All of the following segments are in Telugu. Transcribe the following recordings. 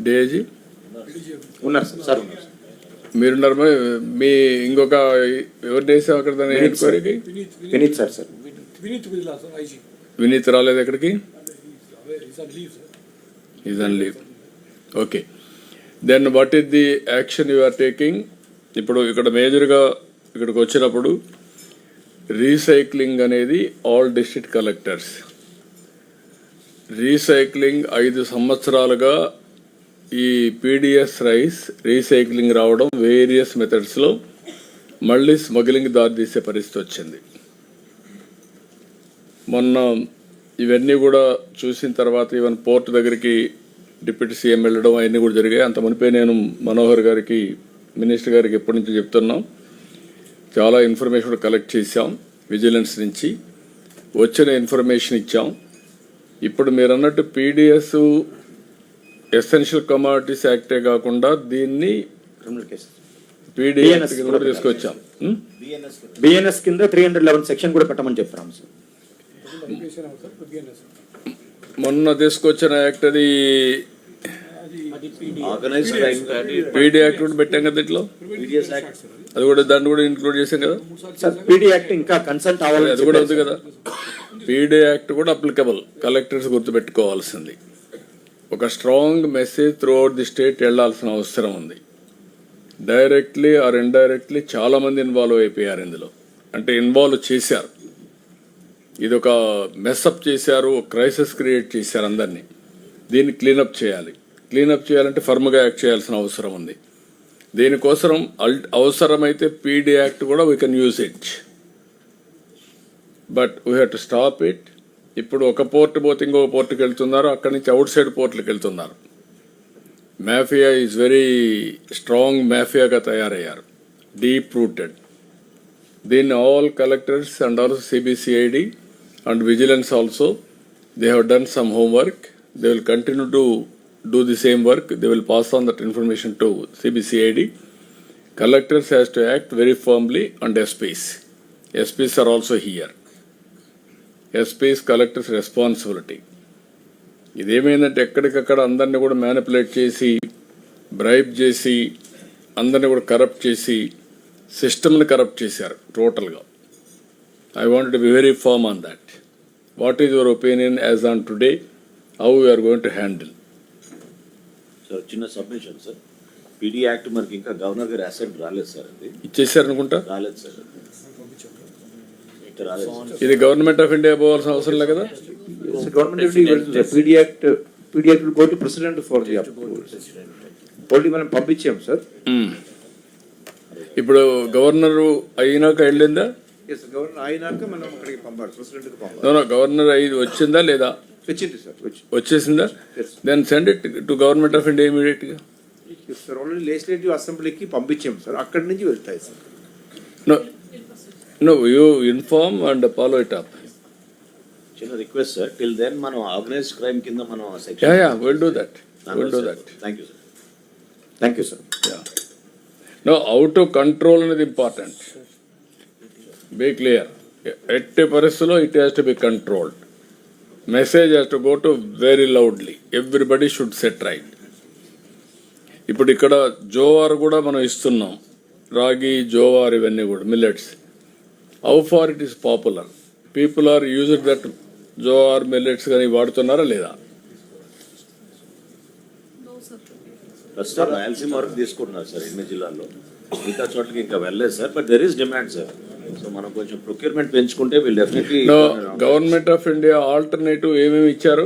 డిఐజీ ఉన్నారు సార్. మీరున్నారు. మీ ఇంకొక ఎవరిని వేసాం అక్కడ దాని ఎంక్వైరీకి? వినీత్ సార్. వినీత్ రాలేదు ఎక్కడికి? Is on leave. Okay, then what is the action you are taking? ఇప్పుడు ఇక్కడ మేజర్గా ఇక్కడికి వచ్చినప్పుడు రీసైక్లింగ్ అనేది ఆల్ డిస్ట్రిక్ట్ కలెక్టర్స్ రీసైక్లింగ్ 5 సంవత్సరాలుగా ఈ పీడిఎస్ రైస్ రీసైక్లింగ్ రావడం వేరియస్ మెథడ్స్లో మళ్ళీ స్మగ్లింగ్ దారితీసే పరిస్థితి వచ్చింది. మొన్న ఇవన్నీ కూడా చూసిన తర్వాత ఈవెన్ పోర్ట్ దగ్గరికి డిప్యూటీ సీఎం వెళ్ళడం అవన్నీ కూడా జరిగాయి. అంత మునిపే నేను మనోహర్ గారికి, మినిస్టర్ గారికి ఎప్పటి నుంచి చెప్తున్నాం, చాలా ఇన్ఫర్మేషన్ కూడా కలెక్ట్ చేశాం. విజిలెన్స్ నుంచి వచ్చిన ఇన్ఫర్మేషన్ ఇచ్చాం. ఇప్పుడు మీరు అన్నట్టు పీడిఎస్ ఎసెన్షియల్ కమోడిటీస్ యాక్టే కాకుండా దీన్ని పీడిఎస్ కూడా తీసుకొచ్చాం. బిఎన్ఎస్ కింద 311 సెక్షన్ కూడా పెట్టమని చెప్తున్నాం సార్. మొన్న తీసుకొచ్చిన యాక్ట్ అది పీడీ యాక్ట్ కూడా పెట్టాం కదా ఇట్లా. అది కూడా దాన్ని కూడా ఇంక్లూడ్ చేసాం కదా సార్. పీడీ యాక్ట్ ఇంకా కన్సల్ట్ అవ్వాలి, అది కూడా ఉంది కదా. పీడీ యాక్ట్ కూడా అప్లికబుల్. కలెక్టర్స్ గుర్తుపెట్టుకోవాల్సింది, ఒక strong message through out the state వెళ్లాల్సిన అవసరం ఉంది. డైరెక్ట్లీ ఆర్ ఇండైరెక్ట్లీ చాలా మంది ఇన్వాల్వ్ అయిపోయారు ఇందులో. అంటే ఇన్వాల్వ్ చేశారు, ఇది ఒక మెస్అప్ చేశారు, క్రైసిస్ క్రియేట్ చేశారు అందరినీ. దీన్ని క్లీనప్ చేయాలి. క్లీనప్ చేయాలంటే ఫర్మ్గా యాక్ట్ చేయాల్సిన అవసరం ఉంది. దీనికోసం అవసరమైతే పీడీ యాక్ట్ కూడా we can use it, but we have to stop it. ఇప్పుడు ఒక పోర్ట్ పోతే ఇంకొక పోర్టుకి వెళ్తున్నారు, అక్కడి నుంచి అవుట్ సైడ్ పోర్ట్లకు వెళ్తున్నారు. మాఫియా ఈజ్ వెరీ స్ట్రాంగ్ మాఫియాగా తయారయ్యారు, డీప్ రూటెడ్. దీన్ని all collectors and also CBCID and vigilance also, they have done some homework. They will continue to do the same work. They will pass on that information to CBCID. Collectors has to act very firmly, and SPs are also here. SPs collectors responsibility. ఇదేమైందంటే ఎక్కడికక్కడ అందరినీ కూడా మ్యానిపులేట్ చేసి, బ్రైబ్ చేసి, అందరినీ కూడా కరప్ట్ చేసి, సిస్టమ్ని కరప్ట్ చేశారు టోటల్గా. I wanted to be very firm on that. What is your opinion as on today? How we are going to handle? Sir, చిన్న సబ్మిషన్ సార్. పీడీ యాక్ట్ మనకి ఇంకా గవర్నర్ గారి అసెంట్ రాలేదు సార్. అది ఇచ్చేసారు అనుకుంటా. రాలేదు సార్. ఇది గవర్నమెంట్ ఆఫ్ ఇండియా పోవాల్సిన అవసరం లేదు కదా. Government of India PD act will go to president for the approval. Only మనం పంపించాం సార్. ఇప్పుడు గవర్నర్ అయినాక వెళ్ళిందా? గవర్నర్ అయినాక మనం అక్కడికి పంపాలి, ప్రెసిడెంట్కి పంపాలి. గవర్నర్ అయి వచ్చిందా లేదా? వచ్చింది సార్. వచ్చేసిందా? Then send it to government of India immediate గా. సార్ ఆల్రెడీ లెజిస్లేటివ్ అసెంబ్లీకి పంపించాం సార్, అక్కడి నుంచి వెళ్తాయి sir. No you inform and follow it up. చిన్న రిక్వెస్ట్ సార్, టిల్ దెన్ మనం ఆర్గనైజ్డ్ క్రైమ్ కింద మనం section will do that. Thank you sir. Thank you sir. No, how to control అనేది ఇంపార్టెంట్. Be clear. ఎట్టి పరిస్థితుల్లో it has to be controlled. Message has to go to very loudly. Everybody should set right. ఇప్పుడు ఇక్కడ జోవార్ కూడా మనం ఇస్తున్నాం, రాగి, జోవార్, ఇవన్నీ కూడా millets. How far it is popular? People are used that jowar, millets కానీ వాడుతున్నారా లేదా? ప్రస్తుతం రాయలసీమ వరకు తీసుకుంటున్నారు సార్ ఎన్ని జిల్లాల్లో, మిగతా చోట్లకి ఇంకా వెళ్ళలేదు sir. But there is demand sir. So మనం కొంచెం ప్రొక్యూర్మెంట్ పెంచుకుంటే వీళ్ళు definitely. Government of India alternative ఏమేమి ఇచ్చారు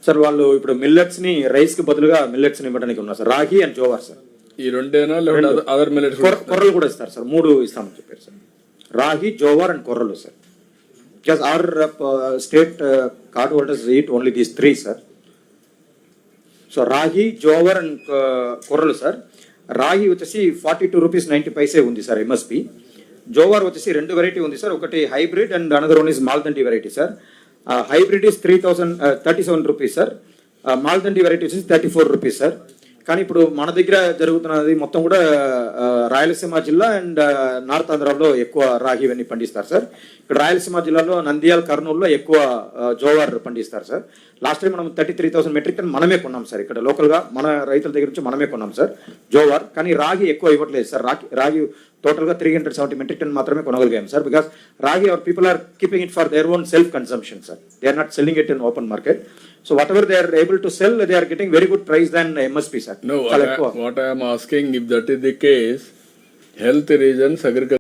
సార్? వాళ్ళు ఇప్పుడు మిల్లెట్స్ ని రైస్ కి బదులుగా మిల్లెట్స్ ని ఇవ్వడానికి ఉన్నారు సార్. రాగి అండ్ జోవార్ సార్. ఈ రెండేనా లేకపోతే అదర్ మిల్లెట్స్? కొర్రలు కూడా ఇస్తారు సార్. 3 ఇస్తామని చెప్పారు సార్. రాగి, జోవార్ అండ్ కొర్రలు sir. Because our state card holders eat only these 3 sir. So ragi, jowar and korralu sir. Ragi వచ్చేసి 42 rupees 90 paise ఉంది సార్ MSP. జోవర్ వచ్చేసి 2 వెరైటీ ఉంది సార్. ఒకటి hybrid and another one is Maldandi variety sir. Hybrid is 37 rupees sir. Maldandi variety వచ్చేసి 34 రూపీస్ సార్. కానీ ఇప్పుడు మన దగ్గర జరుగుతున్నది మొత్తం కూడా రాయలసీమ జిల్లా అండ్ నార్త్ ఆంధ్రాలో ఎక్కువ రాగి ఇవన్నీ పండిస్తారు సార్. ఇక్కడ రాయలసీమ జిల్లాలో నంద్యాల, కర్నూలులో ఎక్కువ జోవర్ పండిస్తారు సార్. లాస్ట్ టైం మనం 33,000 మెట్రిక్ టన్ మనమే కొన్నాం సార్, ఇక్కడ లోకల్గా మన రైతుల దగ్గర నుంచి మనమే కొన్నాం సార్ జోవర్. కానీ రాగి ఎక్కువ ఇవ్వట్లేదు సార్, రాగి టోటల్గా 370 మెట్రిక్ టన్ మాత్రమే కొనగలిగాం sir. Because ragi our people are keeping it for their own self consumption sir, they are not selling it in open market. So what ever they are able to sell, they are getting very good price than MSP sir. No, what I am asking, if that is the case, health reasons, agriculture